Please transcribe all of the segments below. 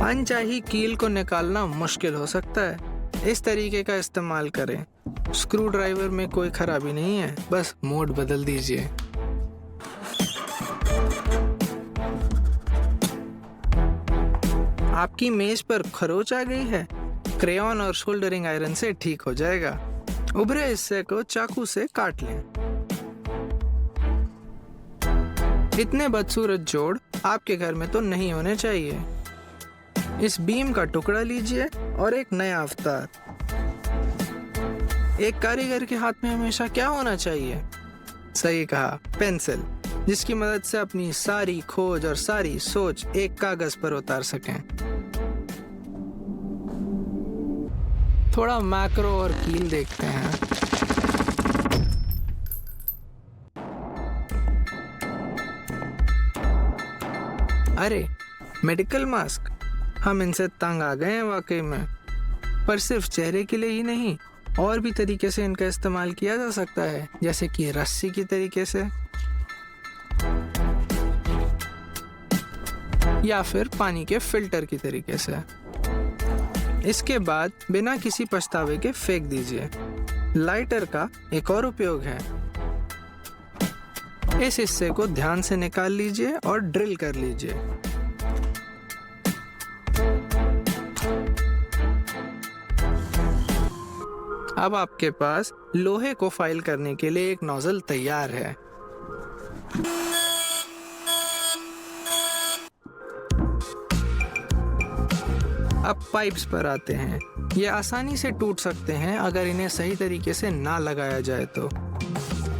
अनचाही कील को निकालना मुश्किल हो सकता है। इस तरीके का इस्तेमाल करें। स्क्रू ड्राइवर में कोई खराबी नहीं है, बस मोड बदल दीजिए। आपकी मेज पर खरोंच आ गई है, क्रेयॉन और सोल्डरिंग आयरन से ठीक हो जाएगा। उभरे हिस्से को चाकू से काट लें। इतने बदसूरत जोड़ आपके घर में तो नहीं होने चाहिए। इस बीम का टुकड़ा लीजिए और एक नया अवतार। एक कारीगर के हाथ में हमेशा क्या होना चाहिए? सही कहा, पेंसिल, जिसकी मदद से अपनी सारी खोज और सारी सोच एक कागज पर उतार सकें। थोड़ा मैक्रो और कील देखते हैं। अरे, मेडिकल मास्क, हम इनसे तंग आ गए हैं वाकई में। पर सिर्फ चेहरे के लिए ही नहीं, और भी तरीके से इनका इस्तेमाल किया जा सकता है, जैसे कि रस्सी की तरीके से या फिर पानी के फिल्टर की तरीके से। इसके बाद बिना किसी पछतावे के फेंक दीजिए। लाइटर का एक और उपयोग है। इस हिस्से को ध्यान से निकाल लीजिए और ड्रिल कर लीजिए। अब आपके पास लोहे को फाइल करने के लिए एक नोजल तैयार है। अब पाइप्स पर आते हैं। ये आसानी से टूट सकते हैं अगर इन्हें सही तरीके से ना लगाया जाए तो।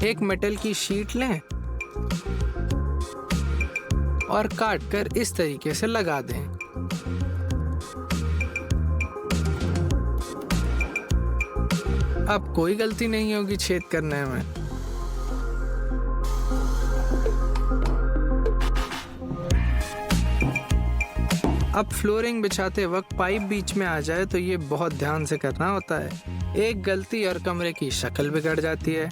एक मेटल की शीट लें और काट कर इस तरीके से लगा दें। अब कोई गलती नहीं होगी छेद करने में। अब फ्लोरिंग बिछाते वक्त पाइप बीच में आ जाए तो ये बहुत ध्यान से करना होता है। एक गलती और कमरे की शक्ल बिगड़ जाती है,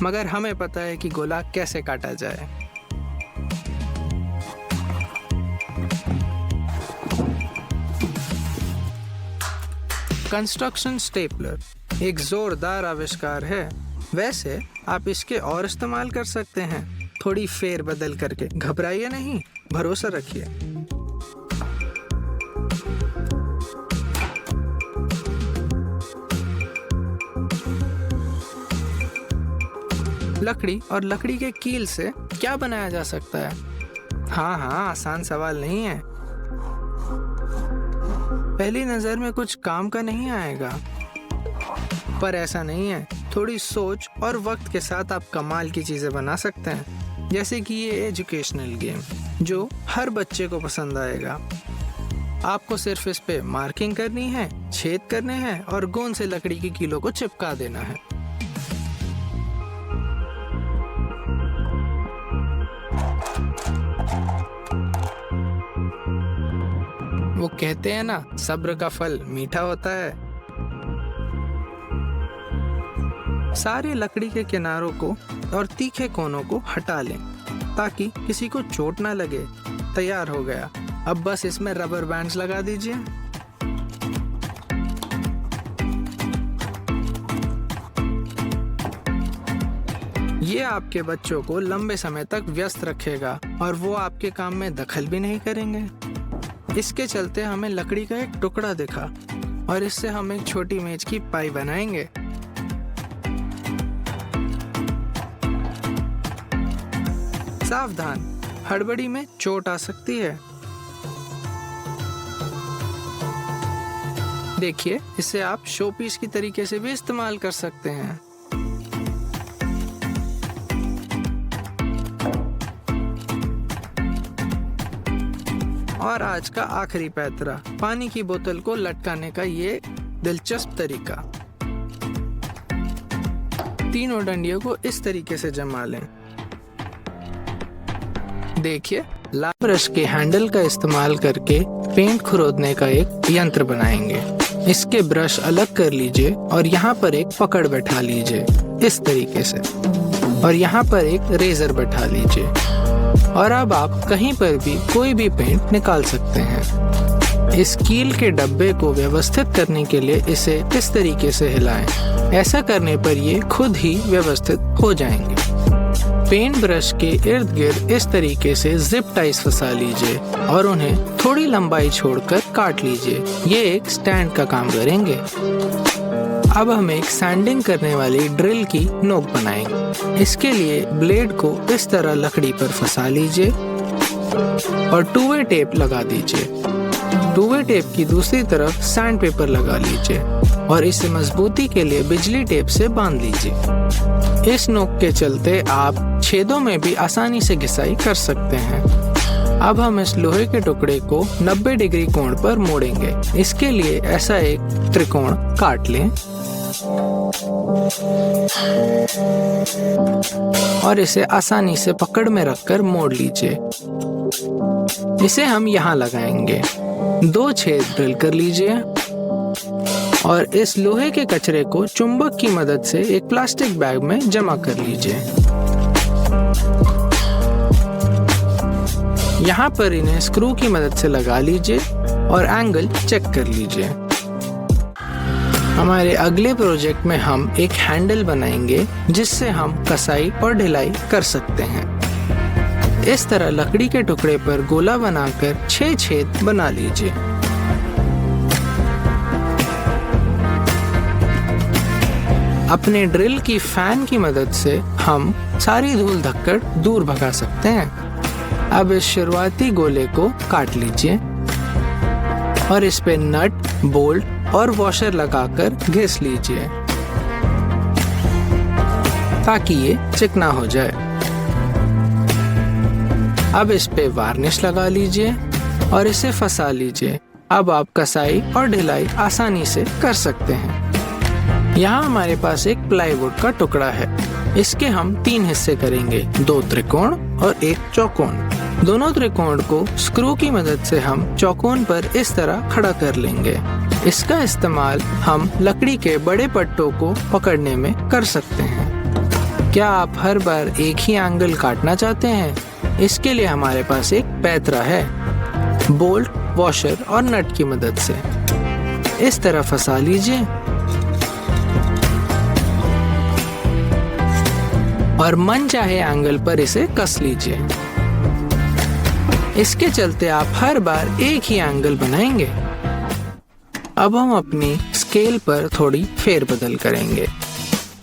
मगर हमें पता है कि गोला कैसे काटा जाए। कंस्ट्रक्शन स्टेपलर एक जोरदार आविष्कार है। वैसे आप इसके और इस्तेमाल कर सकते हैं, थोड़ी फेर बदल करके। घबराइए नहीं, भरोसा रखिए। लकड़ी और लकड़ी के कील से क्या बनाया जा सकता है? हाँ, आसान सवाल नहीं है। पहली नजर में कुछ काम का नहीं आएगा, पर ऐसा नहीं है। थोड़ी सोच और वक्त के साथ आप कमाल की चीजें बना सकते हैं, जैसे कि ये एजुकेशनल गेम जो हर बच्चे को पसंद आएगा। आपको सिर्फ इस पे मार्किंग करनी है, छेद करने हैं और गोंद से लकड़ी की कीलों को चिपका देना है। वो कहते हैं ना, सब्र का फल मीठा होता है। सारे लकड़ी के किनारों को और तीखे कोनों को हटा लें ताकि किसी को चोट ना लगे। तैयार हो गया। अब बस इसमें रबर बैंड्स लगा दीजिए। ये आपके बच्चों को लंबे समय तक व्यस्त रखेगा और वो आपके काम में दखल भी नहीं करेंगे। इसके चलते हमें लकड़ी का एक टुकड़ा दिखा और इससे हम एक छोटी मेज की पाई बनाएंगे। सावधान, हड़बड़ी में चोट आ सकती है। देखिए, इसे आप शो पीस की तरीके से भी इस्तेमाल कर सकते हैं। और आज का आखिरी पैतरा, पानी की बोतल को लटकाने का ये दिलचस्प तरीका। तीनों डंडियों को इस तरीके से जमा लें। देखिए, लाल ब्रश के हैंडल का इस्तेमाल करके पेंट खुरोदने का एक यंत्र बनाएंगे। इसके ब्रश अलग कर लीजिए और यहाँ पर एक पकड़ बैठा लीजिए इस तरीके से, और यहाँ पर एक रेजर बैठा लीजिए और अब आप कहीं पर भी कोई भी पेंट निकाल सकते हैं। इस कील के डब्बे को व्यवस्थित करने के लिए इसे इस तरीके से हिलाएं। ऐसा करने पर ये खुद ही व्यवस्थित हो जाएंगे। पेंट ब्रश के इर्द गिर्द इस तरीके से जिप टाइज फंसा लीजिए और उन्हें थोड़ी लंबाई छोड़कर काट लीजिए। ये एक स्टैंड का काम करेंगे। अब हम एक सैंडिंग करने वाली ड्रिल की नोक बनाएंगे। इसके लिए ब्लेड को इस तरह लकड़ी पर फंसा लीजिए और 2-वे टेप लगा दीजिए। 2-वे टेप की दूसरी तरफ सैंड पेपर लगा लीजिए और इसे मजबूती के लिए बिजली टेप से बांध लीजिए। इस नोक के चलते आप छेदों में भी आसानी से घिसाई कर सकते हैं। अब हम इस लोहे के टुकड़े को 90 डिग्री कोण पर मोड़ेंगे। इसके लिए ऐसा एक त्रिकोण काट लें और इसे आसानी से पकड़ में रखकर मोड़ लीजिए। इसे हम यहाँ लगाएंगे। 2 छेद ड्रिल कर लीजिए और इस लोहे के कचरे को चुंबक की मदद से एक प्लास्टिक बैग में जमा कर लीजिए। यहाँ पर इन्हें स्क्रू की मदद से लगा लीजिए और एंगल चेक कर लीजिए। हमारे अगले प्रोजेक्ट में हम एक हैंडल बनाएंगे जिससे हम कसाई और ढिलाई कर सकते हैं। इस तरह लकड़ी के टुकड़े पर गोला बनाकर 6 छेद बना लीजिए। अपने ड्रिल की फैन की मदद से हम सारी धूल धक्कड़ दूर भगा सकते हैं। अब इस शुरुआती गोले को काट लीजिए और इस पे नट, बोल्ट और वॉशर लगाकर घिस लीजिए ताकि ये चिकना हो जाए। अब इस पे वार्निश लगा लीजिए और इसे फंसा लीजिए। अब आप कसाई और ढिलाई आसानी से कर सकते हैं। यहाँ हमारे पास एक प्लाईवुड का टुकड़ा है। इसके हम 3 हिस्से करेंगे, 2 त्रिकोण और 1 चौकोन। दोनों त्रिकोण को स्क्रू की मदद से हम चौकोन पर इस तरह खड़ा कर लेंगे। इसका इस्तेमाल हम लकड़ी के बड़े पट्टों को पकड़ने में कर सकते हैं। क्या आप हर बार एक ही एंगल काटना चाहते हैं? इसके लिए हमारे पास एक पैतरा है। बोल्ट, वॉशर और नट की मदद से इस तरह फंसा लीजिए और मन चाहे एंगल पर इसे कस लीजिए। इसके चलते आप हर बार एक ही एंगल बनाएंगे। अब हम अपनी स्केल पर थोड़ी फेरबदल करेंगे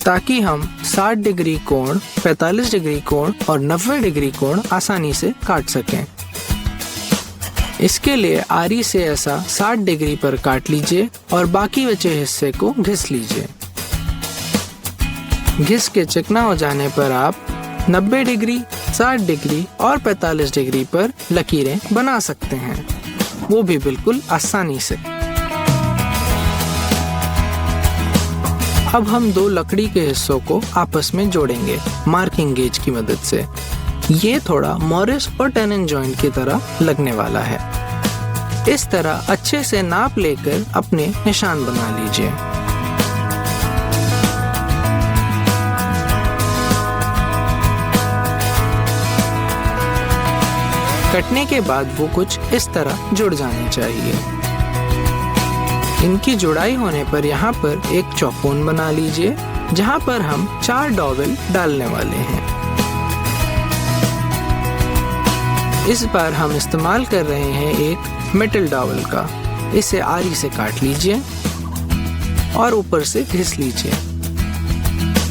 ताकि हम 60 डिग्री कोण, 45 डिग्री कोण और 90 डिग्री कोण आसानी से काट सकें। इसके लिए आरी से ऐसा 60 डिग्री पर काट लीजिए और बाकी बचे हिस्से को घिस लीजिए। घिस के चिकना हो जाने पर आप 90 डिग्री, 60 डिग्री और 45 डिग्री पर लकीरें बना सकते हैं, वो भी बिल्कुल आसानी से। अब हम 2 लकड़ी के हिस्सों को आपस में जोड़ेंगे मार्किंग गेज की मदद से। ये थोड़ा मॉरिस और टेनन जॉइंट की तरह लगने वाला है। इस तरह अच्छे से नाप लेकर अपने निशान बना लीजिए। कटने के बाद वो कुछ इस तरह जुड़ जाने चाहिए। इनकी जुड़ाई होने पर यहाँ पर एक चौकोन बना लीजिए जहाँ पर हम 4 डॉवेल डालने वाले हैं। इस बार हम इस्तेमाल कर रहे हैं एक मेटल डॉवेल का। इसे आरी से काट लीजिए और ऊपर से घिस लीजिए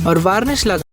और वार्निश लगा